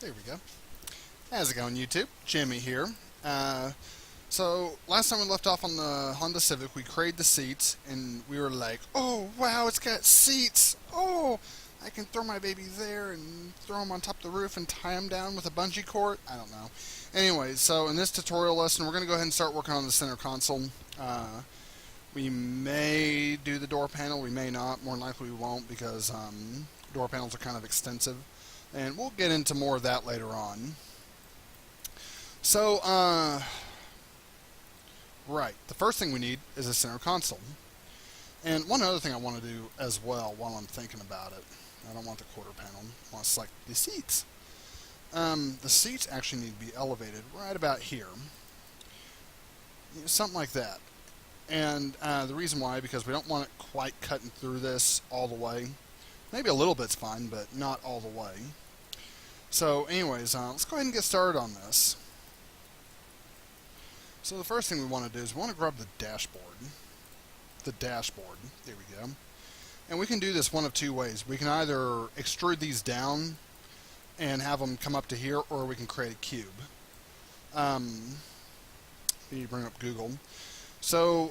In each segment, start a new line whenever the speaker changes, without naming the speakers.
There we go. How's it going, YouTube? Jimmie here. So last time we left off on the Honda Civic, we created the seats, and we were like, "Oh wow, it's got seats! Oh, I can throw my baby there and throw him on top of the roof and tie him down with a bungee cord." I don't know. Anyway, so in this tutorial lesson, we're going to go ahead and start working on the center console. We may do the door panel, we may not. More than likely, we won't because door panels are kind of extensive, and we'll get into more of that later on. So, right, the first thing we need is a center console. And one other thing I want to do as well while I'm thinking about it, I don't want the quarter panel, I want to select the seats. The seats actually need to be elevated right about here. Something like that. And the reason why, because we don't want it quite cutting through this all the way. Maybe a little bit's fine, but not all the way. So anyways, let's go ahead and get started on this. So the first thing we want to do is we want to grab the dashboard. There we go. And we can do this one of two ways. We can either extrude these down and have them come up to here, or we can create a cube. Let me bring up Google. So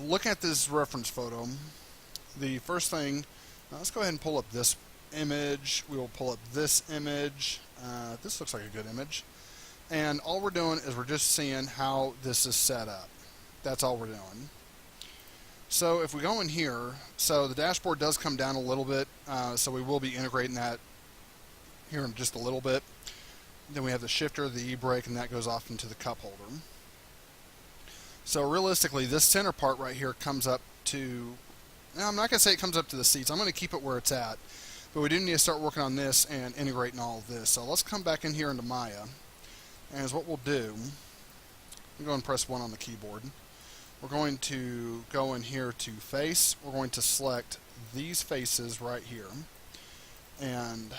looking at this reference photo, the first thing, let's go ahead and pull up this image. We will pull up this image. This looks like a good image. And all we're doing is we're just seeing how this is set up. That's all we're doing. So if we go in here, so the dashboard does come down a little bit, so we will be integrating that here in just a little bit. Then we have the shifter, the e-brake, and that goes off into the cup holder. So realistically, this center part right here comes up to, now I'm not going to say it comes up to the seats. I'm going to keep it where it's at. But we do need to start working on this and integrating all of this. So let's come back in here into Maya. And as what we'll do, we'll go and press 1 on the keyboard. We're going to go in here to face. We're going to select these faces right here. And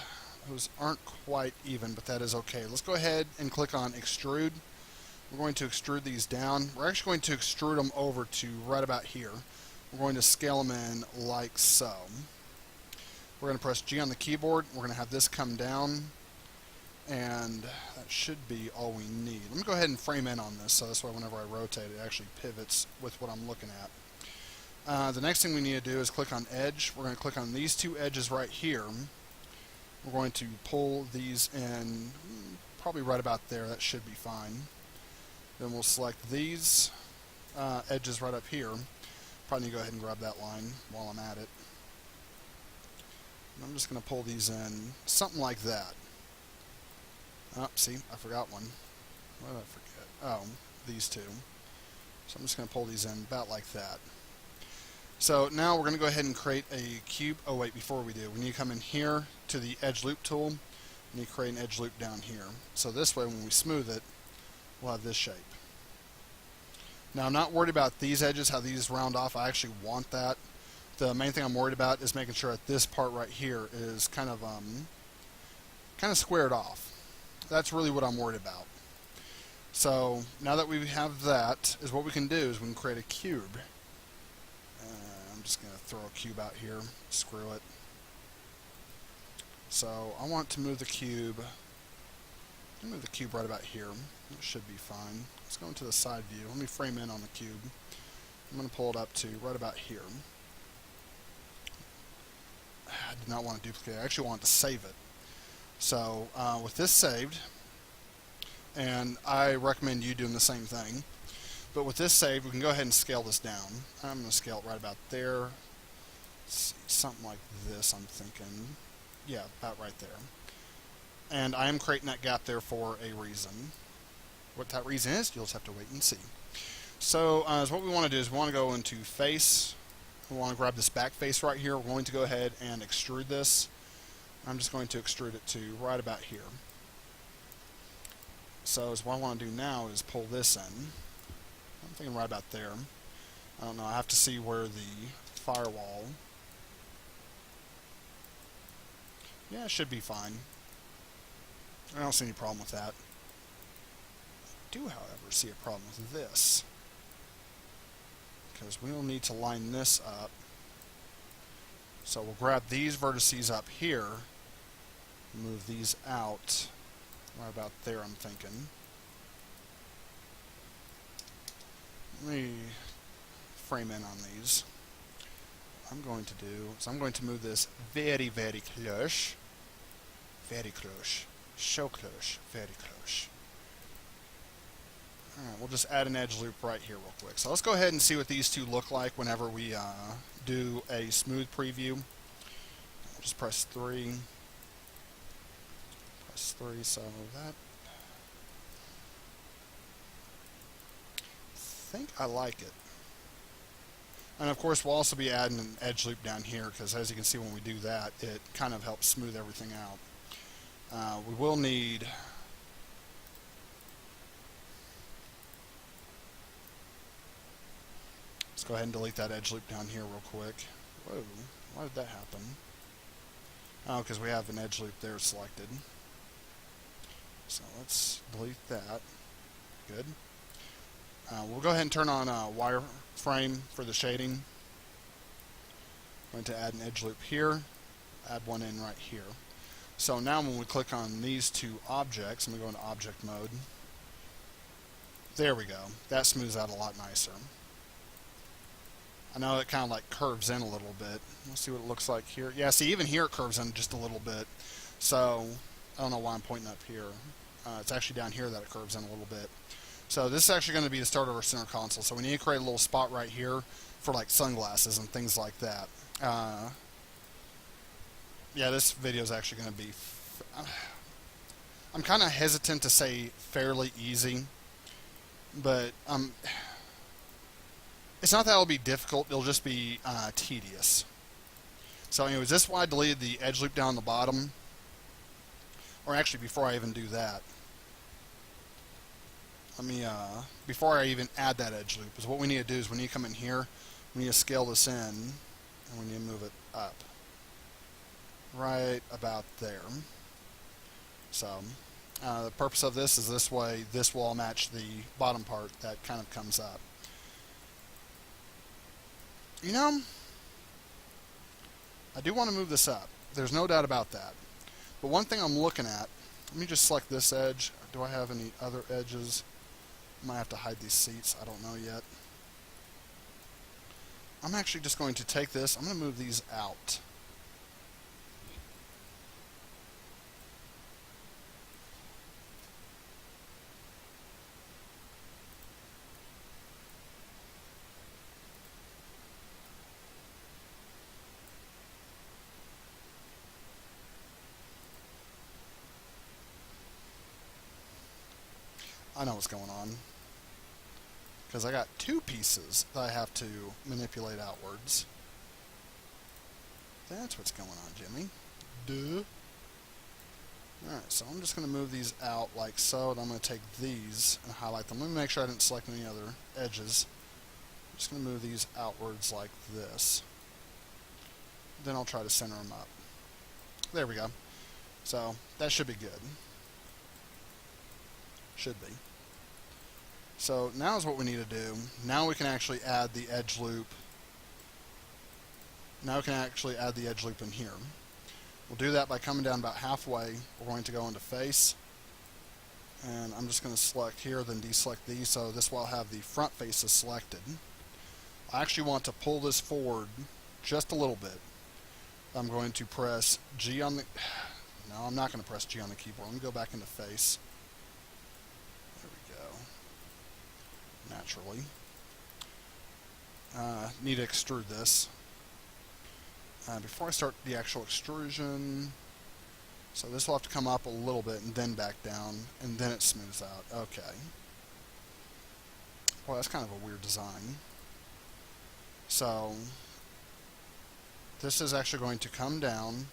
those aren't quite even, but that is okay. Let's go ahead and click on extrude. We're going to extrude these down. We're actually going to extrude them over to right about here. We're going to scale them in like so. We're going to press G on the keyboard. We're going to have this come down. And that should be all we need. Let me go ahead and frame in on this, so this way whenever I rotate it actually pivots with what I'm looking at. The next thing we need to do is click on edge. We're going to click on these two edges right here. We're going to pull these in probably right about there. That should be fine. Then we'll select these edges right up here. Probably need to go ahead and grab that line while I'm at it. And I'm just going to pull these in something like that. Oh, see, I forgot one. What did I forget? Oh, these two. So I'm just going to pull these in about like that. So now we're going to go ahead and create a cube. Oh wait, before we do, we need to come in here to the edge loop tool. We need to create an edge loop down here. So this way when we smooth it, we'll have this shape. Now I'm not worried about these edges, how these round off. I actually want that. The main thing I'm worried about is making sure that this part right here is kind of squared off. That's really what I'm worried about. So now that we have that, is what we can do is we can create a cube. I'm just going to throw a cube out here. Screw it. So I want to move the cube. I'll move the cube right about here. It should be fine. Let's go into the side view. Let me frame in on the cube. I'm going to pull it up to right about here. I did not want to duplicate it. I actually wanted to save it. So with this saved, and I recommend you doing the same thing, but with this saved, we can go ahead and scale this down. I'm going to scale it right about there. Let's see, something like this, I'm thinking. Yeah, about right there. And I am creating that gap there for a reason. What that reason is, you'll just have to wait and see. So what we want to do is we want to go into face. We want to grab this back face right here. We're going to go ahead and extrude this. I'm just going to extrude it to right about here. So what I want to do now is pull this in. I'm thinking right about there. I don't know, I have to see where the firewall. Yeah, it should be fine. I don't see any problem with that. I do, however, see a problem with this. Because we will need to line this up. So we'll grab these vertices up here, move these out, Right about there, I'm thinking. Let me frame in on these. What I'm going to do is I'm going to move this very, very close. Very close. So close. Very close. Alright, we'll just add an edge loop right here real quick. So let's go ahead and see what these two look like whenever we do a smooth preview. I'll just press 3. Press 3, so that... I think I like it. And of course we'll also be adding an edge loop down here, because as you can see when we do that, it kind of helps smooth everything out. We will need... Let's go ahead and delete that edge loop down here real quick. Whoa, why did that happen? Oh, because we have an edge loop there selected. So let's delete that. Good. We'll go ahead and turn on wireframe for the shading. I'm going to add an edge loop here, add one in right here. So now when we click on these two objects, I'm going to go into object mode. There we go. That smooths out a lot nicer. I know it kind of like curves in a little bit. Let's see what it looks like here. Yeah, see, even here it curves in just a little bit. So, I don't know why I'm pointing up here. It's actually down here that it curves in a little bit. So this is actually going to be the start of our center console. So we need to create a little spot right here for like sunglasses and things like that. Yeah, this video is actually going to be... I'm kind of hesitant to say fairly easy, but it's not that it'll be difficult, it'll just be tedious. So anyways, this is why I deleted the edge loop down the bottom. Or actually, before I even do that, let me, before I even add that edge loop, is what we need to do is we need to come in here, we need to scale this in, and we need to move it up. Right about there. So, the purpose of this is this way, this will all match the bottom part that kind of comes up. You know, I do want to move this up. There's no doubt about that. But one thing I'm looking at, let me just select this edge. Do I have any other edges? I might have to hide these seats. I don't know yet. I'm actually just going to take this. I'm going to move these out. I know what's going on. Because I got two pieces that I have to manipulate outwards. That's what's going on, Jimmy. Duh. Alright, so I'm just going to move these out like so, and I'm going to take these and highlight them. Let me make sure I didn't select any other edges. I'm just going to move these outwards like this. Then I'll try to center them up. There we go. So, that should be good. Should be. So now is what we need to do. Now we can actually add the edge loop. Now we can actually add the edge loop in here. We'll do that by coming down about halfway. We're going to go into face. And I'm just going to select here, then deselect these, so this will have the front faces selected. I actually want to pull this forward just a little bit. I'm going to press G on the... No, I'm not going to press G on the keyboard. Let me go back into face. Naturally. Need to extrude this. Before I start the actual extrusion, so this will have to come up a little bit and then back down, and then it smooths out. Okay. Well, that's kind of a weird design. So, this is actually going to come down,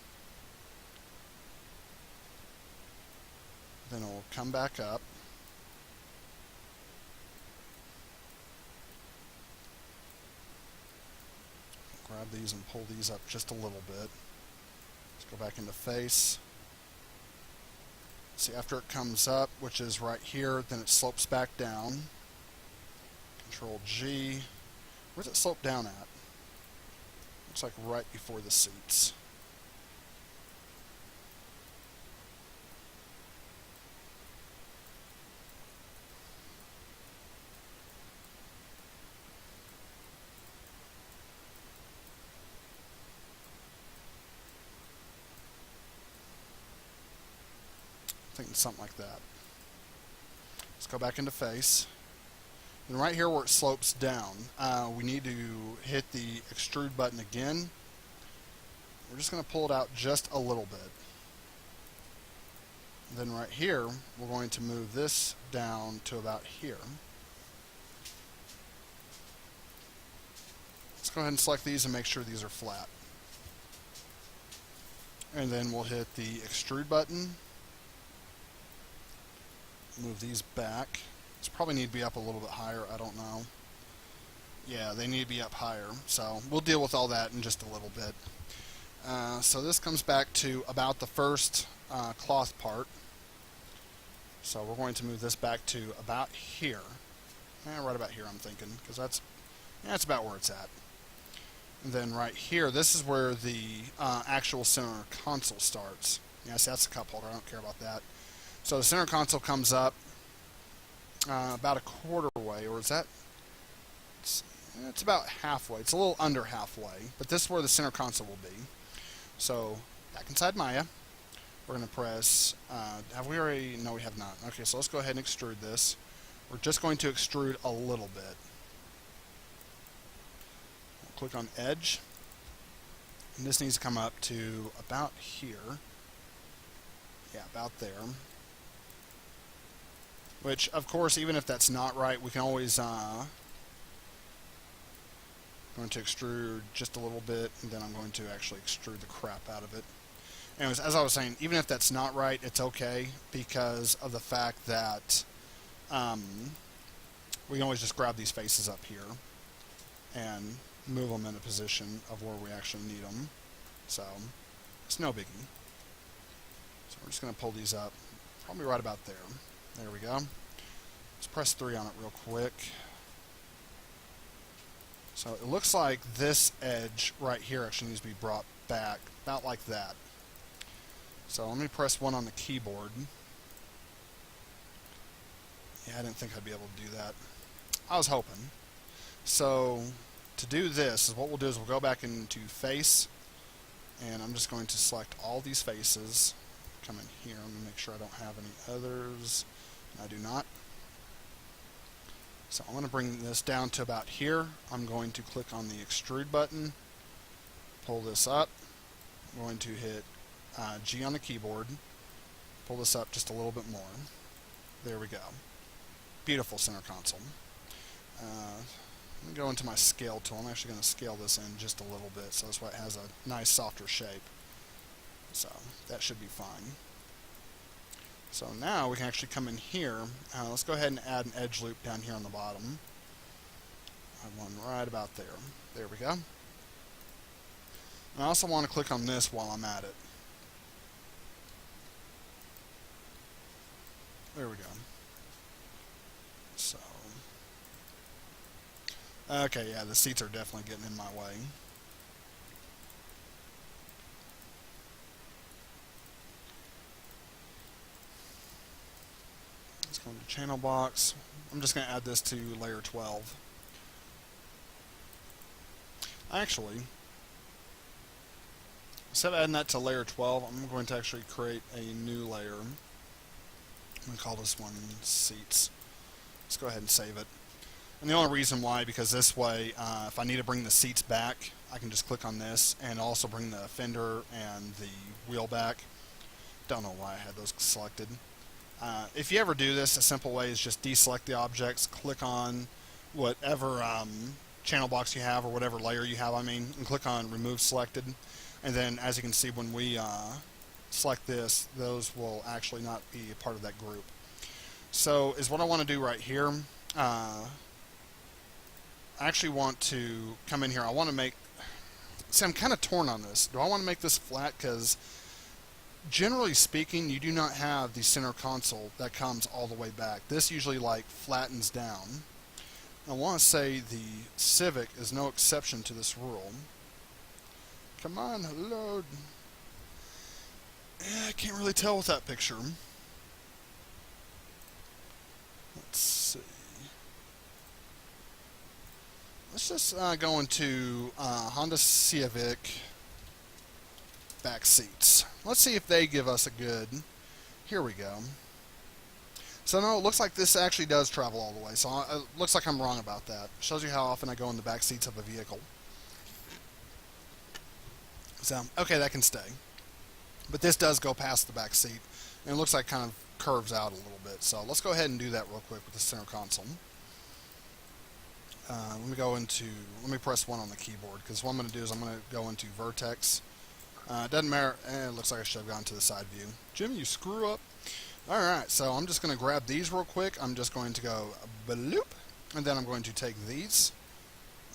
then it will come back up. Grab these and pull these up just a little bit. Let's go back into face. See, after it comes up, which is right here, then it slopes back down. Control G. Where's it slope down at? Looks like right before the seats. think something like that. Let's go back into face. And right here where it slopes down, we need to hit the extrude button again. We're just going to pull it out just a little bit. And then right here, we're going to move this down to about here. Let's go ahead and select these and make sure these are flat. And then we'll hit the extrude button. Move these back. These probably need to be up a little bit higher, I don't know. Yeah, they need to be up higher. So we'll deal with all that in just a little bit. So this comes back to about the first cloth part. So we're going to move this back to about here. Right about here I'm thinking, because that's about where it's at. And then right here, this is where the actual center console starts. Yes, that's the cup holder, I don't care about that. So the center console comes up about a quarter way, or is that? It's about halfway. It's a little under halfway, but this is where the center console will be. So back inside Maya, we're going to press, have we already? No, we have not. Okay, so let's go ahead and extrude this. We're just going to extrude a little bit. We'll click on edge, and this needs to come up to about here. Yeah, about there. Which, of course, even if that's not right, we can always going to extrude just a little bit, and then I'm going to actually extrude the crap out of it. Anyways, as I was saying, even if that's not right, it's okay because of the fact that we can always just grab these faces up here and move them in a position of where we actually need them. So it's no biggie. So we're just going to pull these up, probably right about there. There we go. Let's press 3 on it real quick. So it looks like this edge right here actually needs to be brought back, about like that. So let me press 1 on the keyboard. Yeah, I didn't think I'd be able to do that. I was hoping. So to do this, what we'll do is we'll go back into face, and I'm just going to select all these faces. Come in here. Let me make sure I don't have any others. I do not. So I'm going to bring this down to about here. I'm going to click on the extrude button, pull this up. I'm going to hit G on the keyboard, pull this up just a little bit more. There we go. Beautiful center console. Let me go into my scale tool. I'm actually going to scale this in just a little bit, so that's why it has a nice softer shape. So that should be fine. So now we can actually come in here. Let's go ahead and add an edge loop down here on the bottom. I have one right about there. There we go. And I also want to click on this while I'm at it. There we go. So, okay, yeah, the seats are definitely getting in my way. Let's go into channel box. I'm just going to add this to layer 12. Actually, instead of adding that to layer 12, I'm going to actually create a new layer. I'm going to call this one seats. Let's go ahead and save it. And the only reason why, because this way, if I need to bring the seats back, I can just click on this and also bring the fender and the wheel back. Don't know why I had those selected. If you ever do this, a simple way is just deselect the objects, click on whatever channel box you have or whatever layer you have, and click on remove selected. And then as you can see, when we select this, those will actually not be a part of that group. So is what I want to do right here. I actually want to come in here. I want to make, see, I'm kind of torn on this. Do I want to make this flat? Because generally speaking, you do not have the center console that comes all the way back. This usually like flattens down. I want to say the Civic is no exception to this rule. Come on, load. I can't really tell with that picture. Let's see. Let's just go into Honda Civic back seats. Let's see if they give us a good Here we go. So no, it looks like this actually does travel all the way. So it looks like I'm wrong about that. Shows you how often I go in the back seats of a vehicle. So, okay, that can stay. But this does go past the back seat, and it looks like it kind of curves out a little bit. So let's go ahead and do that real quick with the center console. Let me press 1 on the keyboard, because what I'm going to do is I'm going to go into vertex. It doesn't matter, it looks like I should have gone to the side view. Jimmy, you screw up. Alright, so I'm just going to grab these real quick. I'm just going to go bloop, and then I'm going to take these.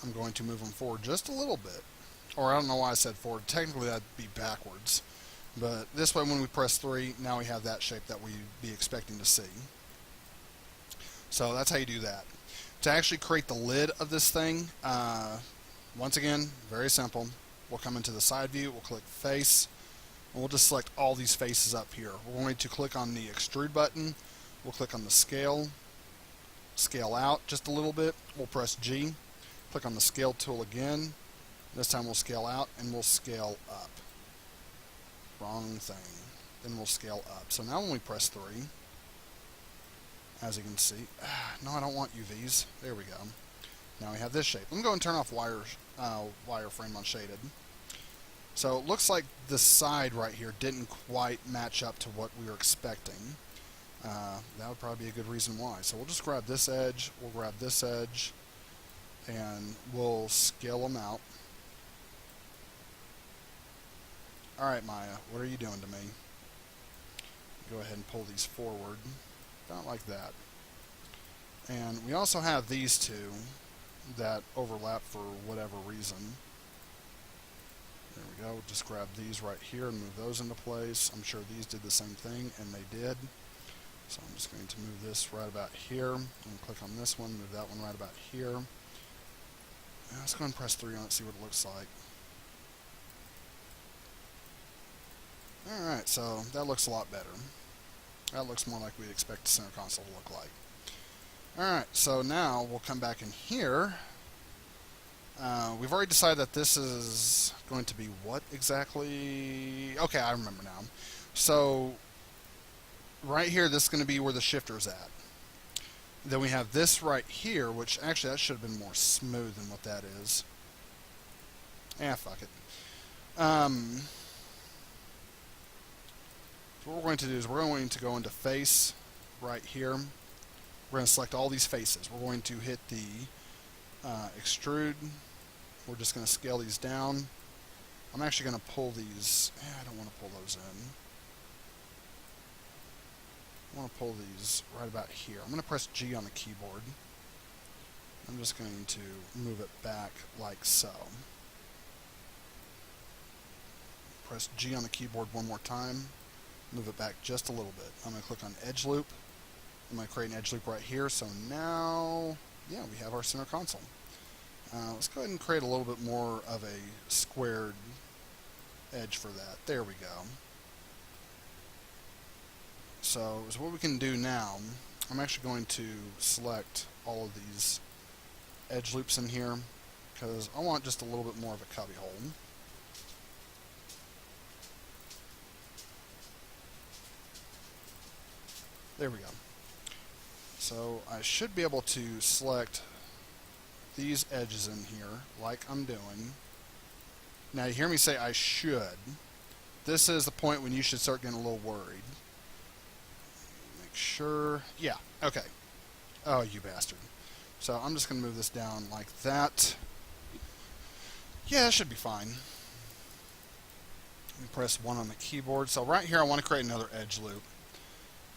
I'm going to move them forward just a little bit. Or I don't know why I said forward. Technically that'd be backwards. But this way when we press 3, now we have that shape that we'd be expecting to see. So that's how you do that. To actually create the lid of this thing, once again, very simple. We'll come into the side view, we'll click face, and we'll just select all these faces up here. We're going to click on the extrude button, we'll click on the scale out just a little bit, we'll press G, click on the scale tool again, this time we'll scale out and we'll scale up. Wrong thing. Then we'll scale up. So now when we press 3, as you can see, no, I don't want UVs. There we go. Now we have this shape. Let me go and turn off wireframe on shaded. So it looks like the side right here didn't quite match up to what we were expecting. That would probably be a good reason why. So we'll just grab this edge, we'll grab this edge, and we'll scale them out. Alright, Maya, what are you doing to me? Go ahead and pull these forward. About like that. And we also have these two that overlap for whatever reason. There we go. Just grab these right here and move those into place. I'm sure these did the same thing, and they did. So I'm just going to move this right about here. I'm going to click on this one, move that one right about here. And let's go and press 3 on it, see what it looks like. Alright, so that looks a lot better. That looks more like we'd expect the center console to look like. Alright, so now we'll come back in here. We've already decided that this is going to be what exactly? Okay, I remember now. So, right here, this is going to be where the shifter's at. Then we have this right here, which actually that should have been more smooth than what that is. Fuck it. What we're going to do is we're going to go into face right here. We're going to select all these faces. We're going to hit the extrude. We're just going to scale these down. I'm actually going to pull these. I don't want to pull those in. I want to pull these right about here. I'm going to press G on the keyboard. I'm just going to move it back like so. Press G on the keyboard one more time. Move it back just a little bit. I'm going to click on edge loop. I'm going to create an edge loop right here. So now, yeah, we have our center console. Let's go ahead and create a little bit more of a squared edge for that. There we go. So what we can do now, I'm actually going to select all of these edge loops in here because I want just a little bit more of a cubby hole. There we go. So I should be able to select these edges in here like I'm doing. Now you hear me say I should. This is the point when you should start getting a little worried. Make sure. Yeah, okay. Oh, you bastard. So I'm just going to move this down like that. Yeah, that should be fine. Let me press 1 on the keyboard. So right here I want to create another edge loop.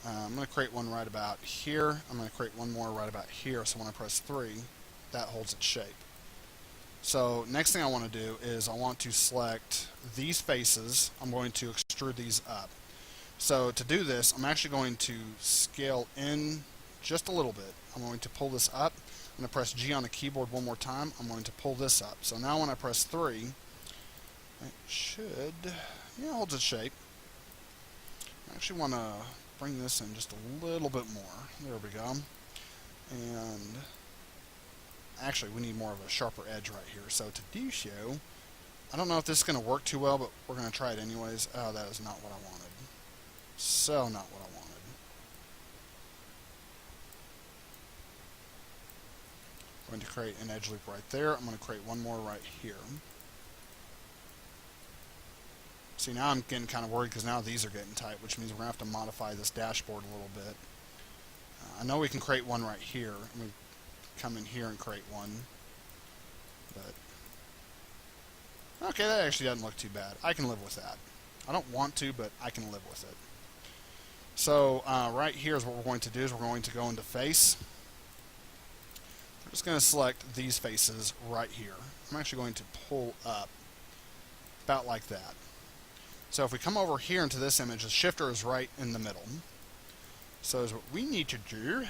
I'm going to create one right about here. I'm going to create one more right about here. So when I press 3, that holds its shape. So next thing I want to do is I want to select these faces. I'm going to extrude these up. So to do this, I'm actually going to scale in just a little bit. I'm going to pull this up. I'm going to press G on the keyboard one more time. I'm going to pull this up. So now when I press 3, it should, yeah, hold its shape. I actually want to bring this in just a little bit more. There we go. And actually, we need more of a sharper edge right here. So to do so, I don't know if this is going to work too well, but we're going to try it anyways. Oh, that is not what I wanted. So not what I wanted. I'm going to create an edge loop right there. I'm going to create one more right here. See, now I'm getting kind of worried because now these are getting tight, which means we're going to have to modify this dashboard a little bit. I know we can create one right here. I'm going to come in here and create one. But okay, that actually doesn't look too bad. I can live with that. I don't want to, but I can live with it. So right here is what we're going to do is we're going to go into face. We're just going to select these faces right here. I'm actually going to pull up about like that. So if we come over here into this image, the shifter is right in the middle. So is what we need to do.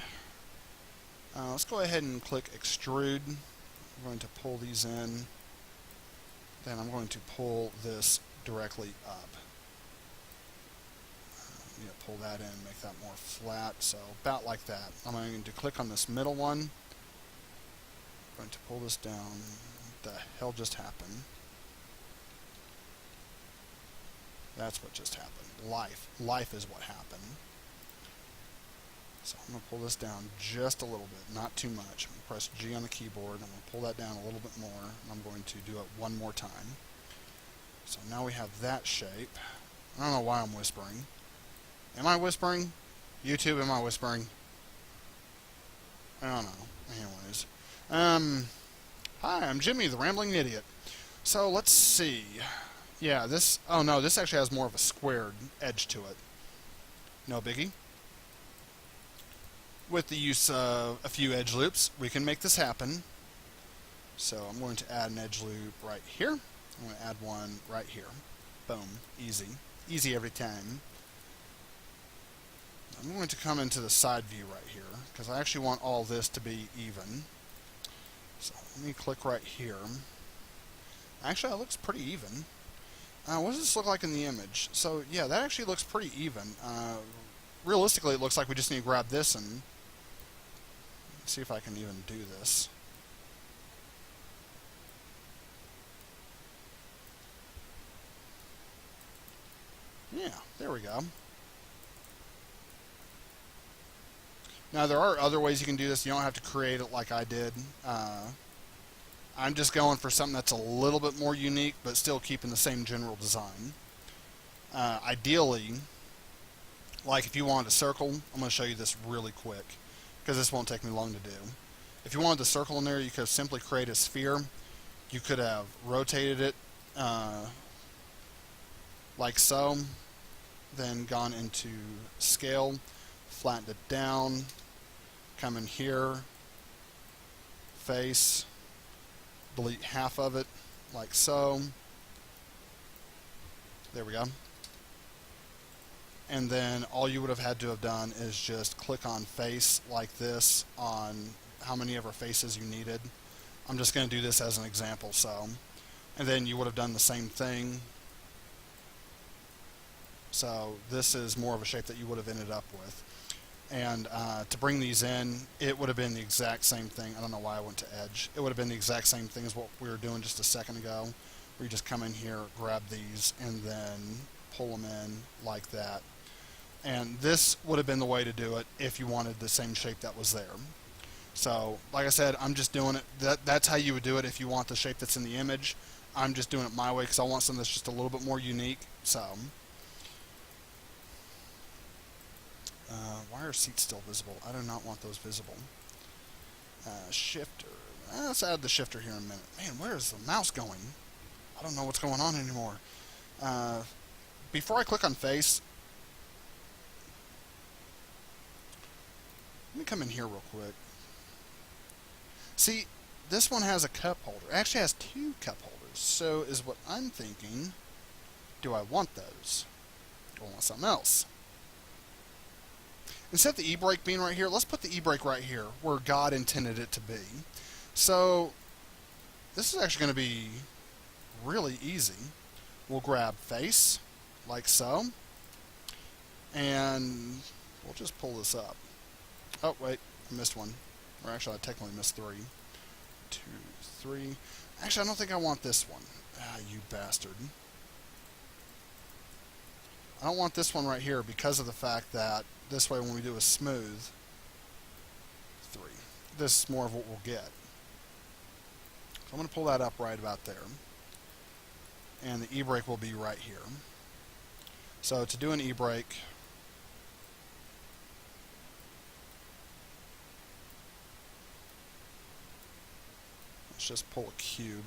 Let's go ahead and click extrude. I'm going to pull these in. Then I'm going to pull this directly up. Pull that in, make that more flat. So about like that. I'm going to click on this middle one. I'm going to pull this down. What the hell just happened? That's what just happened. Life is what happened. So I'm going to pull this down just a little bit, not too much. I'm going to press G on the keyboard. I'm going to pull that down a little bit more. And I'm going to do it one more time. So now we have that shape. I don't know why I'm whispering. Am I whispering? YouTube, am I whispering? I don't know. Anyways. Hi, I'm Jimmy, the Rambling Idiot. So let's see. Yeah, this... Oh, no, this actually has more of a squared edge to it. No biggie. With the use of a few edge loops, we can make this happen. So I'm going to add an edge loop right here. I'm going to add one right here. Boom. Easy. Easy every time. I'm going to come into the side view right here, because I actually want all this to be even. So let me click right here. Actually, that looks pretty even. What does this look like in the image? So yeah, that actually looks pretty even. Realistically, it looks like we just need to grab this and see if I can even do this. Yeah, there we go. Now, there are other ways you can do this. You don't have to create it like I did. I'm just going for something that's a little bit more unique, but still keeping the same general design. Ideally, like if you wanted a circle, I'm going to show you this really quick, because this won't take me long to do. If you wanted the circle in there, you could simply create a sphere. You could have rotated it like so, then gone into scale, flattened it down, come in here, face, delete half of it, like so. There we go. And then all you would have had to have done is just click on face like this on how many ever faces you needed. I'm just going to do this as an example, so. And then you would have done the same thing. So this is more of a shape that you would have ended up with. And to bring these in, it would have been the exact same thing. I don't know why I went to edge. It would have been the exact same thing as what we were doing just a second ago. Where you just come in here, grab these, and then pull them in like that. And this would have been the way to do it if you wanted the same shape that was there. So, like I said, I'm just doing it. That's how you would do it if you want the shape that's in the image. I'm just doing it my way because I want something that's just a little bit more unique. So, why are seats still visible? I do not want those visible. Shifter. Let's add the shifter here in a minute. Man, where is the mouse going? I don't know what's going on anymore. Before I click on face, let me come in here real quick. See, this one has a cup holder. It actually has two cup holders. So is what I'm thinking, do I want those? Or want something else? Instead of the e-brake being right here, let's put the e-brake right here, where God intended it to be. So, this is actually going to be really easy. We'll grab face, like so, and we'll just pull this up. Oh, wait, I missed one. Or actually, I technically missed 3. 2, 3. Actually, I don't think I want this one. Ah, you bastard. I don't want this one right here because of the fact that this way when we do a smooth 3, this is more of what we'll get. So I'm going to pull that up right about there. And the e-brake will be right here. So to do an e-brake, let's just pull a cube.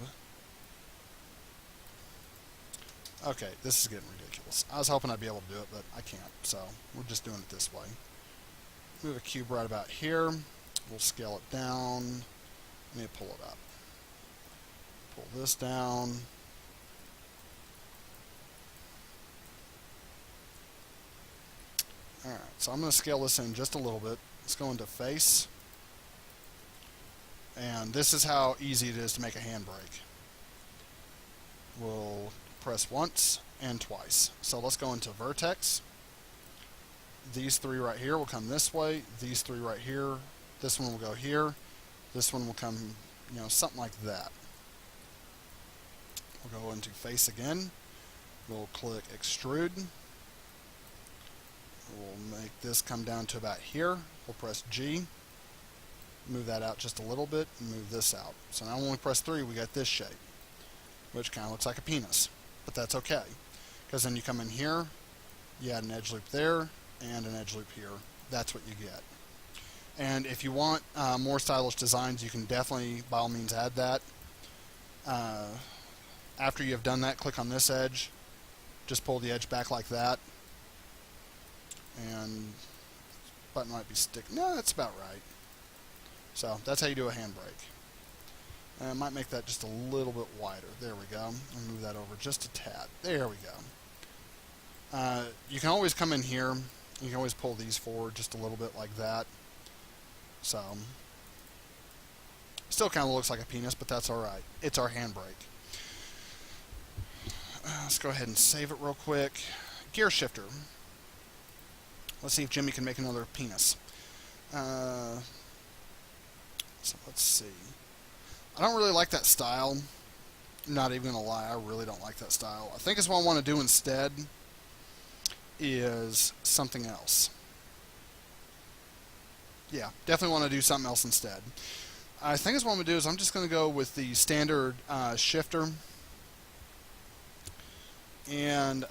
Okay, this is getting ridiculous. I was hoping I'd be able to do it, but I can't, so we're just doing it this way. Move a cube right about here. We'll scale it down. Let me pull it up. Pull this down. Alright, so I'm going to scale this in just a little bit. Let's go into face. And this is how easy it is to make a handbrake. We'll press once and twice. So let's go into vertex. These 3 right here will come this way. These 3 right here. This one will go here. This one will come, something like that. We'll go into face again. We'll click extrude. We'll make this come down to about here. We'll press G. Move that out just a little bit and move this out. So now when we press 3, we got this shape, which kind of looks like a penis. But that's okay, because then you come in here, you add an edge loop there, and an edge loop here. That's what you get. And if you want more stylish designs, you can definitely, by all means, add that. After you have done that, click on this edge. Just pull the edge back like that. And button might be sticking. No, that's about right. So that's how you do a handbrake. And I might make that just a little bit wider. There we go. And move that over just a tad. There we go. You can always come in here. You can always pull these forward just a little bit like that. So, still kind of looks like a penis, but that's alright. It's our handbrake. Let's go ahead and save it real quick. Gear shifter. Let's see if Jimmie can make another penis. So let's see. I don't really like that style. I'm not even going to lie, I really don't like that style. I think it's what I want to do instead is something else. Yeah, definitely want to do something else instead. I think what I'm going to do is I'm just going to go with the standard shifter. And,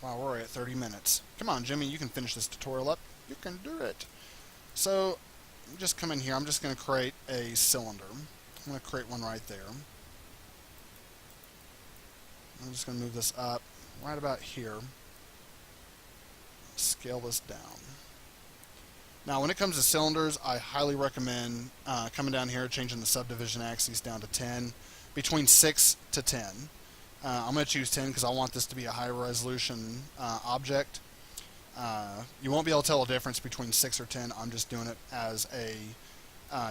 wow, we're at 30 minutes. Come on, Jimmie, you can finish this tutorial up. You can do it. So, just come in here. I'm just going to create a cylinder. I'm going to create one right there. I'm just going to move this up right about here. Scale this down. Now, when it comes to cylinders, I highly recommend coming down here, changing the subdivision axes down to 10, between 6 to 10. I'm going to choose 10 because I want this to be a high resolution object. You won't be able to tell a difference between 6 or 10. I'm just doing it as a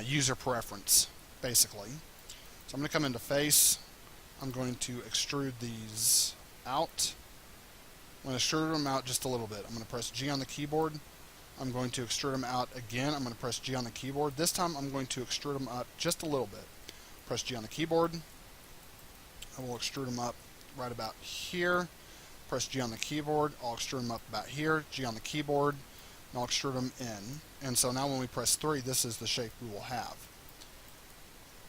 user preference, basically. So I'm going to come into face. I'm going to extrude these out. I'm going to extrude them out just a little bit. I'm going to press G on the keyboard. I'm going to extrude them out again. I'm going to press G on the keyboard. This time I'm going to extrude them up just a little bit. Press G on the keyboard. I will extrude them up right about here. Press G on the keyboard. I'll extrude them up about here. G on the keyboard. And I'll extrude them in. And so now when we press 3, this is the shape we will have.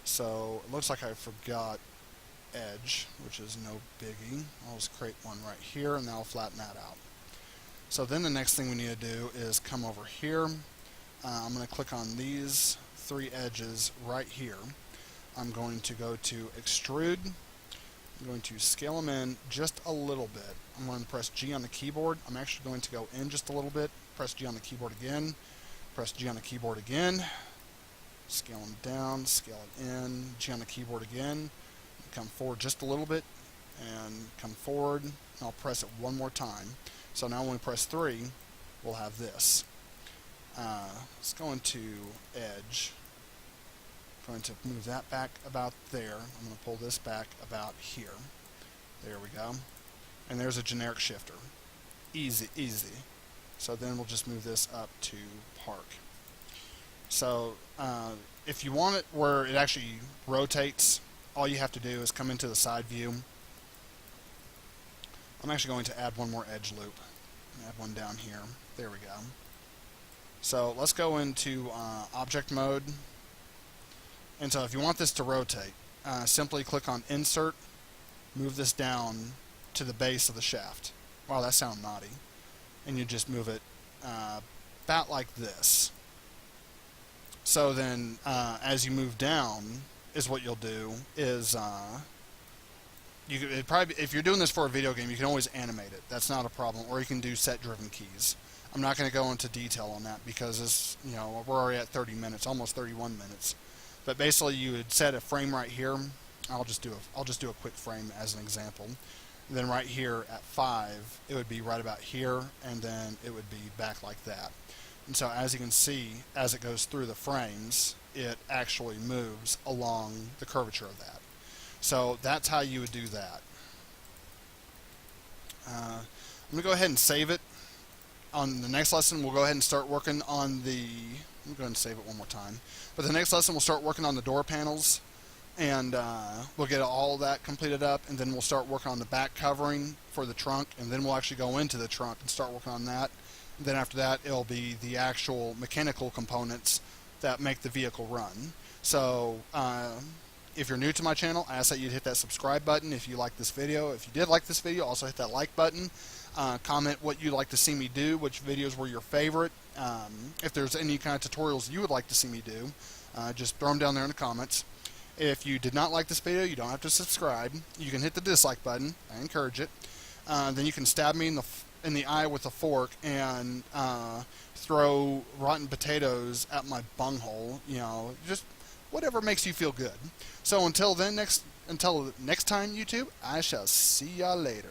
So it looks like I forgot edge, which is no biggie. I'll just create one right here, and then I'll flatten that out. So then the next thing we need to do is come over here. I'm going to click on these 3 edges right here. I'm going to go to extrude. I'm going to scale them in just a little bit. I'm going to press G on the keyboard. I'm actually going to go in just a little bit. Press G on the keyboard again. Press G on the keyboard again. Scale them down, scale it in. G on the keyboard again. Come forward just a little bit and come forward. And I'll press it one more time. So now when we press 3, we'll have this. Let's go into edge. I'm going to move that back about there. I'm going to pull this back about here. There we go. And there's a generic shifter. Easy, easy. So then we'll just move this up to park. So if you want it where it actually rotates, all you have to do is come into the side view. I'm actually going to add one more edge loop. Add one down here. There we go. So let's go into object mode. And so if you want this to rotate, simply click on Insert, move this down to the base of the shaft. Wow, that sounds naughty. And you just move it about like this. So then as you move down, is what you'll do is if you're doing this for a video game, you can always animate it. That's not a problem. Or you can do set-driven keys. I'm not going to go into detail on that because it's, we're already at 30 minutes, almost 31 minutes. But basically, you would set a frame right here. I'll just do a quick frame as an example. And then right here at 5, it would be right about here, and then it would be back like that. And so as you can see, as it goes through the frames, it actually moves along the curvature of that. So that's how you would do that. I'm going to go ahead and save it. On the next lesson, we'll go ahead and start working on the... I'm going to save it one more time. But the next lesson, we'll start working on the door panels. And we'll get all that completed up. And then we'll start working on the back covering for the trunk. And then we'll actually go into the trunk and start working on that. And then after that, it'll be the actual mechanical components that make the vehicle run. So... if you're new to my channel, I ask that you'd hit that subscribe button if you like this video. If you did like this video, also hit that like button. Comment what you'd like to see me do, which videos were your favorite. If there's any kind of tutorials you would like to see me do, just throw them down there in the comments. If you did not like this video, you don't have to subscribe. You can hit the dislike button. I encourage it. Then you can stab me in the eye with a fork and throw rotten potatoes at my bunghole. Just whatever makes you feel good. So until next time, YouTube, I shall see y'all later.